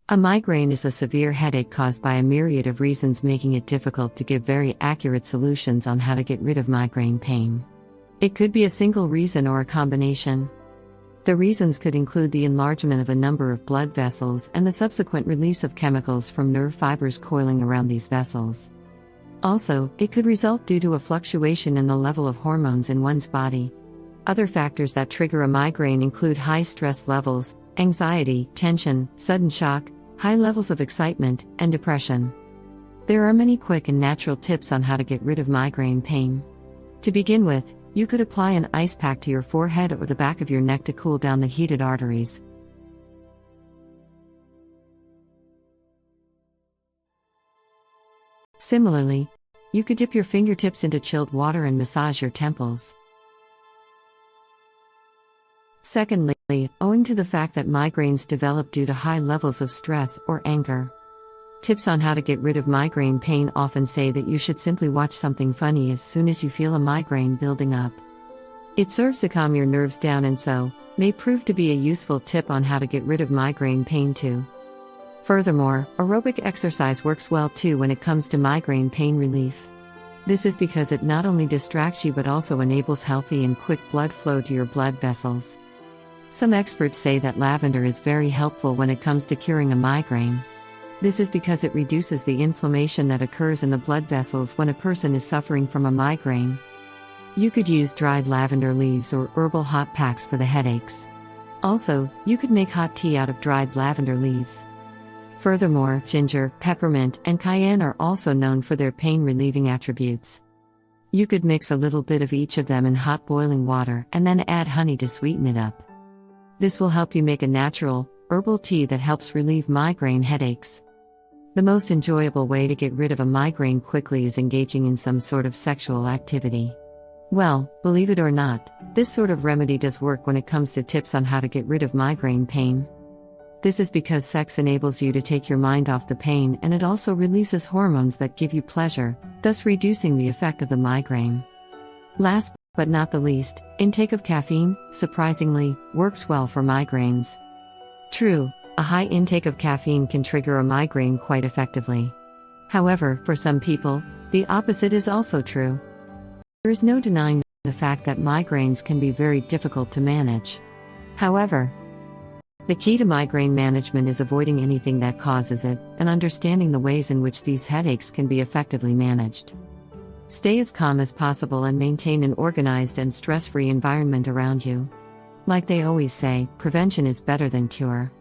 A migraine is a severe headache caused by a myriad of reasons, making it difficult to give very accurate solutions on how to get rid of migraine pain. It could be a single reason or a combination. The reasons could include the enlargement of a number of blood vessels and the subsequent release of chemicals from nerve fibers coiling around these vessels. Also, it could result due to a fluctuation in the level of hormones in one's body. Other factors that trigger a migraine include high stress levels, anxiety, tension, sudden shock, high levels of excitement, and depression. There are many quick and natural tips on how to get rid of migraine pain. To begin with, you could apply an ice pack to your forehead or the back of your neck to cool down the heated arteries. Similarly, you could dip your fingertips into chilled water and massage your temples. Secondly, owing to the fact that migraines develop due to high levels of stress or anger. Tips on how to get rid of migraine pain often say that you should simply watch something funny as soon as you feel a migraine building up. It serves to calm your nerves down and so may prove to be a useful tip on how to get rid of migraine pain too. Furthermore, aerobic exercise works well too when it comes to migraine pain relief. This is because it not only distracts you but also enables healthy and quick blood flow to your blood vessels. Some experts say that lavender is very helpful when it comes to curing a migraine. This is because it reduces the inflammation that occurs in the blood vessels when a person is suffering from a migraine. You could use dried lavender leaves or herbal hot packs for the headaches. Also, you could make hot tea out of dried lavender leaves. Furthermore, ginger, peppermint, and cayenne are also known for their pain-relieving attributes. You could mix a little bit of each of them in hot boiling water and then add honey to sweeten it up. This will help you make a natural, herbal tea that helps relieve migraine headaches. The most enjoyable way to get rid of a migraine quickly is engaging in some sort of sexual activity. Well, believe it or not, this sort of remedy does work when it comes to tips on how to get rid of migraine pain. This is because sex enables you to take your mind off the pain, and it also releases hormones that give you pleasure, thus reducing the effect of the migraine. Last but not the least, intake of caffeine, surprisingly, works well for migraines. True, a high intake of caffeine can trigger a migraine quite effectively. However, for some people, the opposite is also true. There is no denying the fact that migraines can be very difficult to manage. However, the key to migraine management is avoiding anything that causes it, and understanding the ways in which these headaches can be effectively managed. Stay as calm as possible and maintain an organized and stress-free environment around you. Like they always say, prevention is better than cure.